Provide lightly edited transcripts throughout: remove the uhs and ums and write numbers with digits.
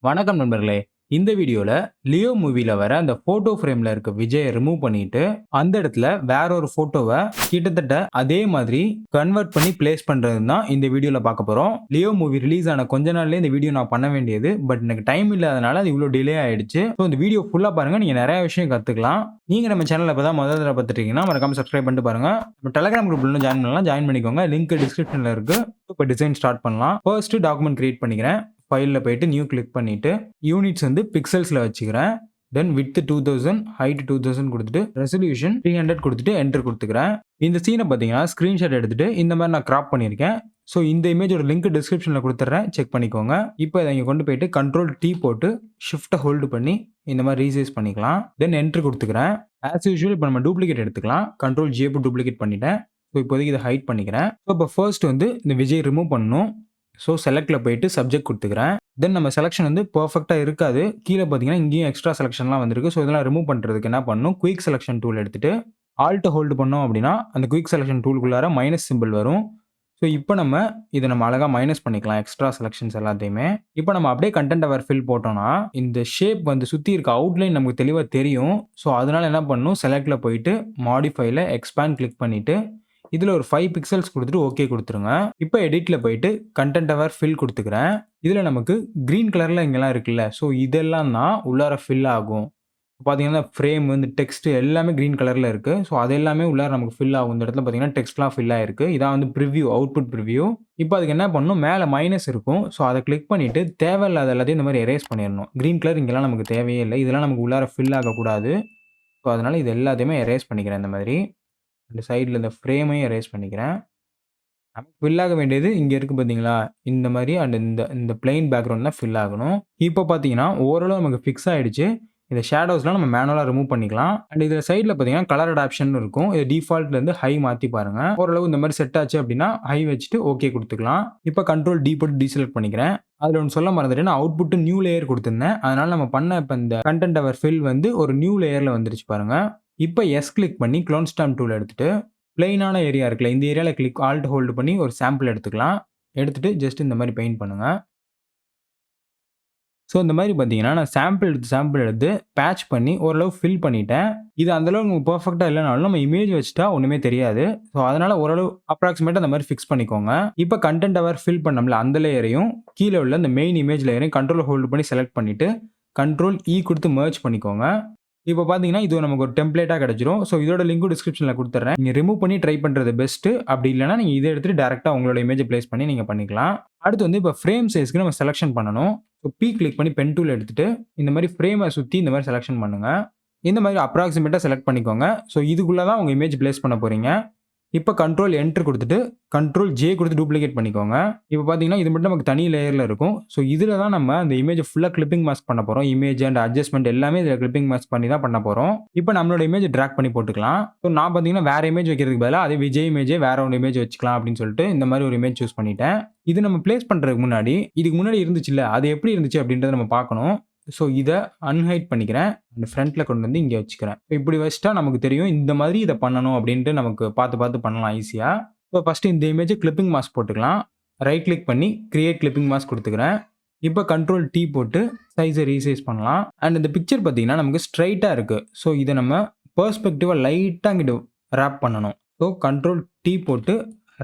வணக்கம் நண்பர்களே. இந்த வீடியோல லியோ மூவில வர அந்த போட்டோ ஃப்ரேம்ல இருக்க விஜய ரிமூவ் பண்ணிட்டு, அந்த இடத்துல வேற ஒரு போட்டோவ கிட்டத்தட்ட அதே மாதிரி கன்வெர்ட் பண்ணி பிளேஸ் பண்றதுன்னு தான் இந்த வீடியோல பார்க்க போறோம். லியோ மூவி ரிலீஸ் ஆன கொஞ்ச நாள்லயே இந்த வீடியோ நான் பண்ண வேண்டியது. பட் எனக்கு டைம் இல்லாதனால அது இவ்ளோ டிலே ஆயிடுச்சு. ஸோ இந்த வீடியோ ஃபுல்லா பாருங்க. நீங்க நெறைய விஷயம் கத்துக்கலாம். நீங்க நம்ம சேனல்ல இப்ப தான் முதல் தடவ பார்த்துட்டு இருக்கீங்கன்னா, மறக்காம சப்ஸ்கிரைப் பண்ணிட்டு பாருங்க. நம்ம டெலகிராம் குரூப்ல இன்னும் ஜாயின் பண்ணலாம். ஜாயின் பண்ணிக்கோங்க. லிங்க் டிஸ்கிரிப்ஷன்ல இருக்கு. இப்ப டிசைன் ஸ்டார்ட் பண்ணலாம். ஃபர்ஸ்ட் டாக்குமெண்ட் கிரியேட் பண்ணிக்கிறேன். ஃபைல்ல போயிட்டு நியூ கிளிக் பண்ணிட்டு யூனிட்ஸ் வந்து பிக்சல்ஸ்ல வச்சுக்கிறேன். தென் விட்த் 2000, ஹைட் 2000 கொடுத்துட்டு ரெசல்யூஷன் 300 கொடுத்துட்டு என்டர் கொடுத்துக்கிறேன். இந்த சீனை பார்த்தீங்கன்னா ஸ்கிரீன்ஷாட் எடுத்துட்டு இந்த மாதிரி நான் கிராப் பண்ணியிருக்கேன். ஸோ இந்த இமேஜோட லிங்க் டிஸ்கிரிப்ஷனில் கொடுத்துட்றேன். செக் பண்ணிக்கோங்க. இப்போ இதை இங்கே கொண்டு போயிட்டு கண்ட்ரோல் T போட்டு ஷிஃப்ட்டை ஹோல்டு பண்ணி இந்த மாதிரி ரீசைஸ் பண்ணிக்கலாம். தென் என்டர் கொடுத்துக்கிறேன். ஆஸ் யூஷுவல் இப்போ நம்ம டூப்ளிகேட் எடுத்துக்கலாம். கண்ட்ரோல் J போட்டு டூப்ளிகேட் பண்ணிட்டேன். ஸோ இப்போதைக்கு இதை ஹைட் பண்ணிக்கிறேன். ஸோ இப்போ ஃபர்ஸ்ட் வந்து இந்த விஜய் ரிமூவ் பண்ணணும். ஸோ செலக்ட்ல போயிட்டு சப்ஜெக்ட் கொடுத்துக்கிறேன். தென் நம்ம செலக்ஷன் வந்து பெர்ஃபெக்டாக இருக்காது. கீழே பார்த்தீங்கன்னா இங்கேயும் எக்ஸ்ட்ரா செலக்ஷன்லாம் வந்திருக்கு. ஸோ இதெல்லாம் ரிமூவ் பண்ணுறதுக்கு என்ன பண்ணணும், குயிக் செலக்ஷன் டூல் எடுத்துட்டு ஆல்ட் ஹோல்டு பண்ணோம் அப்படின்னா அந்த குயிக் செலக்ஷன் டூலுக்குள்ளார மைனஸ் சிம்பிள் வரும். ஸோ இப்போ நம்ம இதை நம்ம அழகாக மைனஸ் பண்ணிக்கலாம் எக்ஸ்ட்ரா செலக்ஷன்ஸ் எல்லாத்தையுமே. இப்போ நம்ம அப்படியே கண்டென்ட் அவர் ஃபில் போட்டோம்னா இந்த ஷேப் வந்து சுற்றி இருக்க அவுட்லைன் நமக்கு தெளிவாக தெரியும். ஸோ அதனால என்ன பண்ணணும், செலக்ட்ல போயிட்டு மாடிஃபைல எக்ஸ்பேண்ட் கிளிக் பண்ணிட்டு இதில் ஒரு 5 பிக்சல்ஸ் கொடுத்துட்டு ஓகே கொடுத்துருங்க. இப்போ எடிட்டில் போயிட்டு கண்டென்ட் அவர் ஃபில் கொடுத்துக்கிறேன். இதில் நமக்கு க்ரீன் கலரில் இங்கெல்லாம் இருக்குல்ல, ஸோ இதெல்லாம் தான் உள்ளார ஃபில் ஆகும். பார்த்தீங்கன்னா ஃப்ரேம் வந்து டெக்ஸ்ட் எல்லாமே க்ரீன் கலரில் இருக்குது. ஸோ அது எல்லாமே உள்ளார நமக்கு ஃபில் ஆகும். இந்த இடத்துல பார்த்தீங்கன்னா டெக்ஸ்ட்லாம் ஃபில் ஆகிருக்கு. இதான் வந்து ப்ரிவ்யூ, அவுட்புட் ப்ரிவ்யூ. இப்போ அதுக்கு என்ன பண்ணணும், மேலே மைனஸ் இருக்கும். ஸோ அதை கிளிக் பண்ணிவிட்டு தேவையில்லாத எல்லாத்தையும் இந்த மாதிரி எரேஸ் பண்ணிடணும். க்ரீன் கலர் இங்கெல்லாம் நமக்கு தேவையே இல்லை. இதெல்லாம் நமக்கு உள்ளார ஃபில் ஆகக்கூடாது. ஸோ அதனால் இது எல்லாத்தையுமே எரேஸ் பண்ணிக்கிறேன். இந்த மாதிரி இந்த சைடில் இந்த ஃப்ரேமையும் எரேஸ் பண்ணிக்கிறேன். நமக்கு ஃபில் ஆக வேண்டியது இங்கே இருக்குது பார்த்தீங்களா, இந்த மாதிரி அண்ட் இந்த இந்த பிளெயின் பேக்ரவுண்ட் தான் ஃபில் ஆகணும். இப்போ பார்த்தீங்கன்னா ஓரளவு நமக்கு ஃபிக்ஸ் ஆகிடுச்சு. இந்த ஷேடோஸ்லாம் நம்ம மேனுவலாக ரிமூவ் பண்ணிக்கலாம். அண்ட் இதில் சைடில் பார்த்தீங்கன்னா கலர் அடாப்ஷன் இருக்கும். இது டிஃபால்ட்லேருந்து ஹை மாற்றி பாருங்கள். ஓரளவு இந்த மாதிரி செட் ஆச்சு அப்படின்னா ஹை வச்சுட்டு ஓகே கொடுத்துக்கலாம். இப்போ கண்ட்ரோல் D போட்டு டீசெலக்ட் பண்ணிக்கிறேன். அதில் ஒன்று சொல்ல மறந்துட்டேன், நான் அவுட்புட்டு நியூ லேயர் கொடுத்துருந்தேன். அதனால் நம்ம பண்ண இப்போ இந்த கண்டென்ட் அவர் ஃபில் வந்து ஒரு நியூ லேயரில் வந்துருச்சு பாருங்கள். இப்போ எஸ் கிளிக் பண்ணி க்ளோன் ஸ்டாம்ப் டூல் எடுத்துட்டு பிளெயினான ஏரியா இருக்குல்ல, இந்த ஏரியாவில் கிளிக் ஆல்ட் ஹோல்டு பண்ணி ஒரு சாம்பிள் எடுத்துக்கலாம். எடுத்துட்டு ஜஸ்ட் இந்த மாதிரி பெயிண்ட் பண்ணுங்க. ஸோ இந்த மாதிரி பார்த்தீங்கன்னா நான் சாம்பிள் எடுத்து பேட்ச் பண்ணி ஓரளவு ஃபில் பண்ணிட்டேன். இது அந்தளவு உங்களுக்கு பர்ஃபெக்டாக இல்லைனாலும் நம்ம இமேஜ் வச்சுட்டா ஒன்றுமே தெரியாது. ஸோ அதனால் ஓரளவு அப்ராக்சிமேட்டாக அந்த மாதிரி ஃபிக்ஸ் பண்ணிக்கோங்க. இப்போ கண்டென்ட் அவர் ஃபில் பண்ணோம்ல, அந்த லேயரையும் கீழே உள்ள இந்த மெயின் இமேஜ் லேயரையும் கண்ட்ரோல் ஹோல்டு பண்ணி செலக்ட் பண்ணிவிட்டு கண்ட்ரோல் E கொடுத்து மர்ஜ் பண்ணிக்கோங்க. இப்போ பார்த்தீங்கன்னா இது நமக்கு ஒரு டெம்ப்ளேட்டாக கிடச்சிரும். ஸோ இதோட லிங்க்கும் டிஸ்கிரிப்ஷனில் கொடுத்துட்றேன். நீங்கள் ரிமூவ் பண்ணி ட்ரை பண்ணுறது பெஸ்ட்டு. அப்படி இல்லைனா நீங்கள் இதை எடுத்துகிட்டு டேரெக்டாக உங்களோட இமேஜை ப்ளேஸ் பண்ணி நீங்கள் பண்ணிக்கலாம். அடுத்து வந்து இப்போ ஃப்ரேம் சைஸ்க்கு நம்ம செலக்ஷன் பண்ணணும். ஸோ P கிளிக் பண்ணி பென் டூல் எடுத்துட்டு இந்த மாதிரி ஃப்ரேமை சுற்றி இந்த மாதிரி செலக்ஷன் பண்ணுங்கள். இந்த மாதிரி அப்ராக்சிமேட்டாக செலக்ட் பண்ணிக்கோங்க. ஸோ இதுக்குள்ளே தான் உங்கள் இமேஜ் ப்ளேஸ் பண்ண போகிறீங்க. இப்போ கண்ட்ரோல் என்டர் கொடுத்துட்டு கண்ட்ரோல் J கொடுத்து டூப்ளிகேட் பண்ணிக்கோங்க. இப்போ பார்த்தீங்கன்னா இது மட்டும் நமக்கு தனி லேயரில் இருக்கும். ஸோ இதில் தான் நம்ம அந்த இமேஜை ஃபுல்லாக கிளிப்பிங் மாஸ்க் பண்ண போகிறோம். இமேஜ் அண்ட் அட்ஜஸ்ட்மெண்ட் எல்லாமே இதில் கிளிப்பிங் மாஸ்க் பண்ணி தான் பண்ண போகிறோம். இப்போ நம்மளோட இமேஜ் ட்ராக் பண்ணி போட்டுக்கலாம். ஸோ நான் பார்த்தீங்கன்னா வேறு இமேஜ் வைக்கிறதுக்கு பதிலாக அதே விஜய் இமேஜே வேற ஒரு இமேஜ் வச்சுக்கலாம் அப்படின்னு சொல்லிட்டு இந்த மாதிரி ஒரு இமேஜ் சூஸ் பண்ணிட்டேன். இது நம்ம பிளேஸ் பண்ணுறதுக்கு முன்னாடி இதுக்கு முன்னாடி இருந்துச்சுல்ல, அது எப்படி இருந்துச்சு அப்படின்றத நம்ம பார்க்கணும். ஸோ இதை அன்ஹைட் பண்ணிக்கிறேன். அந்த ஃப்ரண்ட்டில் கொண்டு வந்து இங்கே வச்சுக்கிறேன். இப்படி வச்சுட்டா நமக்கு தெரியும் இந்த மாதிரி இதை பண்ணணும் அப்படின்ட்டு நமக்கு பார்த்து பண்ணலாம் ஈஸியாக. ஸோ ஃபஸ்ட்டு இந்த இமேஜை கிளிப்பிங் மாஸ்க் போட்டுக்கலாம். ரைட் கிளிக் பண்ணி கிரியேட் கிளிப்பிங் மாஸ்க் கொடுத்துக்கிறேன். இப்போ கண்ட்ரோல் T போட்டு சைஸை ரீசைஸ் பண்ணலாம். அண்ட் இந்த பிக்சர் பார்த்தீங்கன்னா நமக்கு ஸ்ட்ரைட்டாக இருக்குது. ஸோ இதை நம்ம பெர்ஸ்பெக்டிவாக லைட்டாக இங்கிட்டு ரேப் பண்ணணும். ஸோ கண்ட்ரோல் T போட்டு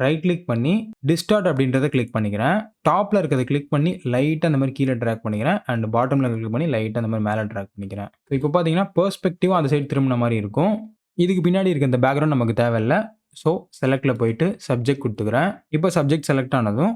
ரைட் கிளிக் பண்ணி டிஸ்டார்ட் அப்படின்றத கிளிக் பண்ணிக்கிறேன். டாப்பில் இருக்கிறத கிளிக் பண்ணி லைட்டாக அந்த மாதிரி கீழே ட்ராக் பண்ணிக்கிறேன். அண்ட் பாட்டமில் கிளிக் பண்ணி லைட்டாக அந்த மாதிரி மேலே ட்ராக் பண்ணிக்கிறேன். ஸோ இப்போ பார்த்தீங்கன்னா பெர்ஸ்பெக்டிவாக அந்த சைடு திரும்பின மாதிரி இருக்கும். இதுக்கு பின்னாடி இருக்க இந்த பேக்ரவுண்ட் நமக்கு தேவையில்லை. ஸோ செலக்டில் போயிட்டு சப்ஜெக்ட் கொடுத்துக்கிறேன். இப்போ சப்ஜெக்ட் செலக்ட் ஆனதும்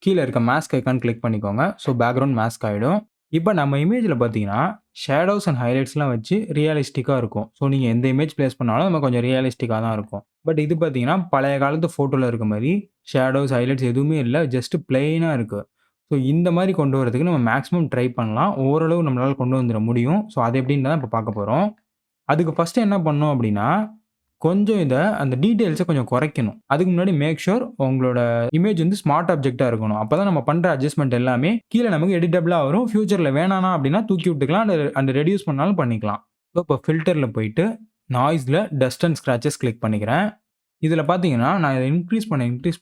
கீழே இருக்க மாஸ்க் ஐக்கான் கிளிக் பண்ணிக்கோங்க. ஸோ பேக்ரவுண்ட் மாஸ்க் ஆகிடும். இப்போ நம்ம இமேஜில் பார்த்தீங்கன்னா ஷேடோஸ் அண்ட் ஹைலைட்ஸ்லாம் வச்சு ரியலிஸ்டிக்காக இருக்கும். ஸோ நீங்கள் எந்த இமேஜ் ப்ளேஸ் பண்ணாலும் நம்ம கொஞ்சம் ரியலிஸ்டிக்காக தான் இருக்கும். பட் இது பார்த்தீங்கன்னா பழைய காலத்து ஃபோட்டோவில் இருக்க மாதிரி ஷேடோஸ் ஹைலைட்ஸ் எதுவுமே இல்லை, ஜஸ்ட் பிளெயினாக இருக்குது. ஸோ இந்த மாதிரி கொண்டு வரதுக்கு நம்ம மேக்ஸிமம் ட்ரை பண்ணலாம். ஓரளவு நம்மளால் கொண்டு வந்துட முடியும். ஸோ அது எப்படின்னு தான் இப்போ பார்க்க போகிறோம். அதுக்கு ஃபஸ்ட்டு என்ன பண்ணோம் அப்படின்னா கொஞ்சம் அந்த டீட்டெயில்ஸை கொஞ்சம் குறைக்கணும். அதுக்கு முன்னாடி மேக் ஷூர் உங்களோட இமேஜ் வந்து ஸ்மார்ட் ஆப்ஜெக்டாக இருக்கணும். அப்போ தான் நம்ம பண்ணுற அட்ஜஸ்ட்மெண்ட் எல்லாமே கீழே நமக்கு எடிட்டபிளாக வரும். ஃபியூச்சரில் வேணானா அப்படின்னா தூக்கி விட்டுக்கலாம், அந்த ரெடியூஸ் பண்ணாலும் பண்ணிக்கலாம். ஸோ இப்போ ஃபில்டரில் போயிட்டு நாய்ஸில் டஸ்ட் அண்ட் ஸ்க்ராச்சஸ் கிளிக் பண்ணிக்கிறேன். இதில் பார்த்தீங்கன்னா நான் இதை இன்க்ரீஸ்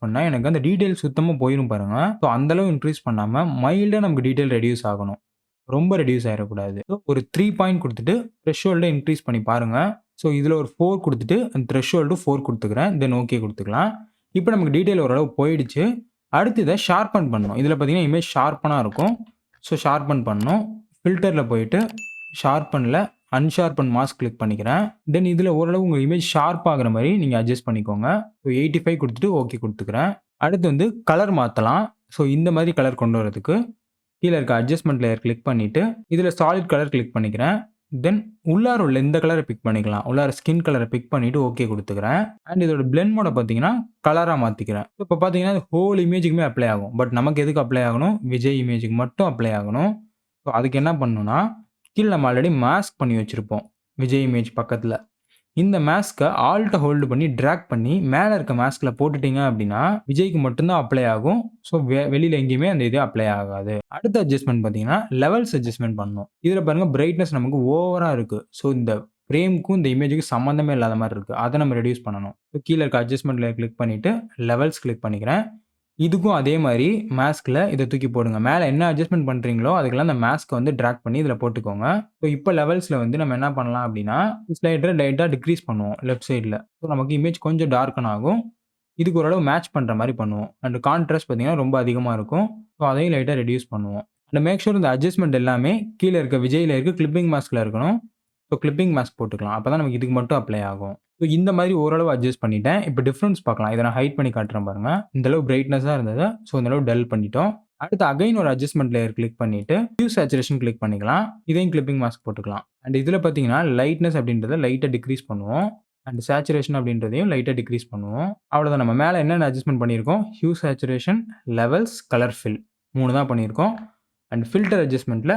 பண்ண எனக்கு அந்த டீட்டெயில் சுத்தமாக போயிடும் பாருங்கள். ஸோ அந்தளவு இன்க்ரீஸ் பண்ணாமல் மைல்டாக நமக்கு டீட்டெயில் ரெடியூஸ் ஆகணும். ரொம்ப ரெடியூஸ் ஆயிறக்கூடாது. ஒரு 3 பாயிண்ட் குடுத்துட்டு த்ரெஷ்ஹோல்ட இன்கிரீஸ் பண்ணி பாருங்க. ஸோ இதில ஒரு 4 குடுத்துட்டு அந்த த்ரெஷ்ஹோல்டு 4 குடுத்துக்கிறேன். Then okay குடுத்துக்கலாம். இப்ப நமக்கு டீட்டெயில் ஓரளவு போயிடுச்சு. அடுத்து இத ஷார்ப்பன் பண்ணணும். இதில பார்த்தீங்கன்னா, இமேஜ் ஷார்ப்பனா இருக்கும். ஸோ ஷார்ப்பன் பண்ணணும். ஃபில்டர்ல போயிட்டு ஷார்ப்பன்ல அன்ஷார்ப்பன் மாஸ்க் கிளிக் பண்ணிக்கிறேன். தென் இதில ஓரளவு உங்க இமேஜ் ஷார்ப் ஆகுற மாரி நீங்க அட்ஜஸ்ட் பண்ணிக்கோங்க. ஸோ 85 குடுத்துட்டு ஓகே குடுத்துக்கிறேன். அடுத்து வந்து கலர் மாத்தலாம். ஸோ இந்த மாரி கலர் கொண்டு வரதுக்கு கீழ இருக்க அட்ஜஸ்ட்மென்ட் லேயர் கிளிக் பண்ணிட்டு, இதில சாலிட் கலர் கிளிக் பண்ணிக்கிறேன். தென் உள்ளார உள்ள இந்த கலர பிக் பண்ணிக்கலாம். உள்ளார ஸ்கின் கலர பிக் பண்ணிட்டு ஓகே குடுத்துக்கிறேன். அண்ட் இதோட பிளெண்ட் மோட பார்த்தீங்கன்னா, கலரா மாத்திக்கிறேன். இப்ப பார்த்தீங்கன்னா, ஹோல் இமேஜ்க்குமே அப்ளை ஆகும். பட் நமக்கு எதுக்கு அப்ளை ஆகணும்? விஜய் இமேஜ்க்கு மட்டும் அப்ளை ஆகணும். ஸோ அதுக்கு என்ன பண்ணணும்னா, கீழ நம்ம ஆல்ரெடி மாஸ்க் பண்ணி வச்சிருப்போம். விஜய் இமேஜ் பக்கத்துல. இந்த மாஸ்க்க ஆல்ட்ட ஹோல்டு பண்ணி டிராக் பண்ணி மேல இருக்க மாஸ்க்ல போட்டுட்டீங்க அப்டின்னா, விஜய்க்கு மட்டும் தான் அப்ளை ஆகும். ஸோ வெளியில எங்கேயுமே அந்த இது அப்ளை ஆகாது. அடுத்த அட்ஜஸ்ட்மென்ட் பார்த்தீங்கன்னா, லெவல்ஸ் அட்ஜஸ்ட்மென்ட் பண்ணணும். இதில பாருங்க பிரைட்னஸ் நமக்கு ஓவரா இருக்கு. ஸோ இந்த ஃப்ரேம்க்கும் இந்த இமேஜ்க்கும் சம்மந்தமே இல்லாத மாரி இருக்கு. அத நம்ம ரெடியூஸ் பண்ணணும். கீழ இருக்க அட்ஜஸ்ட்மென்ட் லேயர் கிளிக் பண்ணிட்டு லெவல்ஸ் கிளிக் பண்ணிக்கிறேன். இதுக்கும் அதே மாரி மாஸ்க்ல இத தூக்கி போடுங்க. மேல என்ன அட்ஜஸ்ட்மென்ட் பண்றீங்களோ, அதுக்கெல்லாம் அந்த மாஸ்க்க வந்து டிராக் பண்ணி இதில போட்டுக்கோங்க. ஸோ இப்ப லெவல்ஸ்ல வந்து நம்ம என்ன பண்ணலாம் அப்டின்னா, ஸ்லைடர லைட்டா டிக்ரீஸ் பண்ணுவோம் லெஃப்ட் சைட்ல. ஸோ நமக்கு இமேஜ் கொஞ்சம் டார்க்கன் ஆகும். இதுக்கு ஓரளவு மேட்ச் பண்ற மாரி பண்ணுவோம். அண்ட் கான்ட்ராஸ்ட் பார்த்தீங்கன்னா, ரொம்ப அதிகமா இருக்கும். ஸோ அதையும் லைட்டா ரெடியூஸ் பண்ணுவோம். அண்ட் மேக் ஷூர் இந்த அட்ஜஸ்ட்மென்ட் எல்லாமே கீழ இருக்க விஜய்ல இருக்க கிளிப்பிங் மாஸ்க்ல இருக்கணும். ஸோ கிளிப்பிங் மாஸ்க் போட்டுக்கலாம். அப்பதான் நமக்கு இதுக்கு மட்டும் அப்ளை ஆகும். ஸோ இந்த மாரி ஓரளவு அட்ஜஸ்ட் பண்ணிட்டேன். இப்ப டிஃபரன்ஸ் பார்க்கலாம். இத நான் ஹைட் பண்ணி காட்டுறேன் பாருங்க. இந்த அளவு பிரைட்னஸா இருந்தது. ஸோ இந்த அளவு டல் பண்ணிட்டோம். அடுத்து அகைன் ஒரு அட்ஜஸ்ட்மென்ட் லேயர் கிளிக் பண்ணிட்டு ஹியூ சேச்சுரேஷன் கிளிக் பண்ணிக்கலாம். இதையும் கிளிப்பிங் மாஸ்க் போட்டுக்கலாம். அண்ட் இதில பார்த்தீங்கன்னா, லைட்னஸ் அப்படின்றத லைட்டா டிக்ரீஸ் பண்ணுவோம். அண்ட் சேச்சுரேஷன் அப்படின்றதையும் லைட்டா டிக்ரீஸ் பண்ணுவோம். அவ்வளோதான் நம்ம மேல என்னென்ன அட்ஜஸ்ட்மென்ட் பண்ணியிருக்கோம். Hue saturation, levels, colour fill 3 தான் பண்ணியிருக்கோம். அண்ட் ஃபில்டர் அட்ஜஸ்ட்மென்ட்ல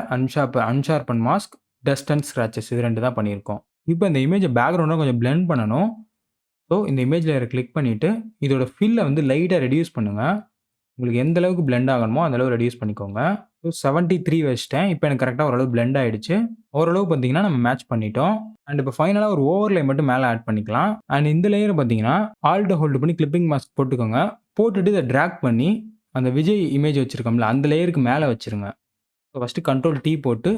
unsharpen mask, dust and scratches இது 2 தான் பண்ணியிருக்கோம். இப்ப இந்த இமேஜ் பேக்கிரவுண்ட கொஞ்சம் பிளெண்ட் பண்ணணும். ஸோ இந்த இமேஜ் லேயர கிளிக் பண்ணிட்டு, இதோட ஃபில்ல வந்து லைட்டா ரெடியூஸ் பண்ணுங்க. உங்களுக்கு எந்த அளவுக்கு பிளெண்ட் ஆகணுமோ, அந்த அளவு ரெடியூஸ் பண்ணிக்கோங்க. ஸோ 73 வச்சுட்டேன். இப்ப எனக்கு கரெக்ட்டா ஓரளவு பிளெண்ட் ஆயிடுச்சு. ஓரளவு பார்த்தீங்கன்னா, நம்ம மேட்ச் பண்ணிட்டோம். அண்ட் இப்ப ஃபைனலா ஒரு ஓவர்லே மட்டும் மேல ஆட் பண்ணிக்கலாம். அண்ட் இந்த லேயர் பார்த்தீங்கன்னா, ஆல்ட்ட ஹோல்டு பண்ணி கிளிப்பிங் மாஸ்க் போட்டுக்கோங்க. போட்டுட்டு இத டிராக் பண்ணி, அந்த விஜய் இமேஜ் வச்சிருக்கோம்ல, அந்த லேயருக்கு மேல வச்சுருங்க. ஸோ ஃபர்ஸ்ட்டு கண்ட்ரோல் T போட்டு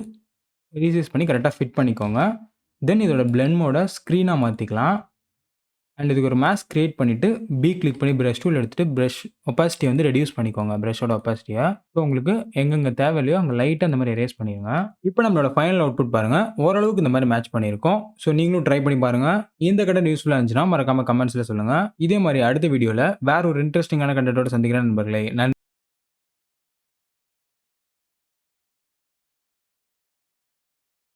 ரீசைஸ் பண்ணி கரெக்ட்டா ஃபிட் பண்ணிக்கோங்க. தென் இதோட பிளெண்ட் மோட ஸ்க்ரீனா மாத்திக்கலாம். அண்ட் இதுக்கு ஒரு மாஸ்க் கிரியேட் பண்ணிட்டு, கிளிக் பண்ணி பிரஷ் டூல் எடுத்துட்டு பிரஷ் ஒபாசிட்டிய வந்து ரெடியூஸ் பண்ணிக்கோங்க. பிரஷ்ஷோட ஒபாசிட்டிய. ஸோ உங்களுக்கு எங்கெங்க தேவையில்லையோ அங்க லைட்டா இந்த மாரி எரேஸ் பண்ணிருங்க. இப்ப நம்மளோட ஃபைனல் அவுட்புட் பாருங்க. ஓரளவுக்கு இந்த மாரி மேட்ச் பண்ணியிருக்கோம். ஸோ நீங்களும் ட்ரை பண்ணி பாருங்க. இந்த கன்டென்ட் யூஸ்ஃபுல்லா இருந்துச்சுன்னா மறக்காம கமெண்ட்ஸ்ல சொல்லுங்க. இதே மாரி அடுத்த வீடியோல வேற ஒரு இன்ட்ரஸ்டிங்கான கன்டென்ட்டோட சந்திக்கிறேன் நண்பர்களே. நன்றி.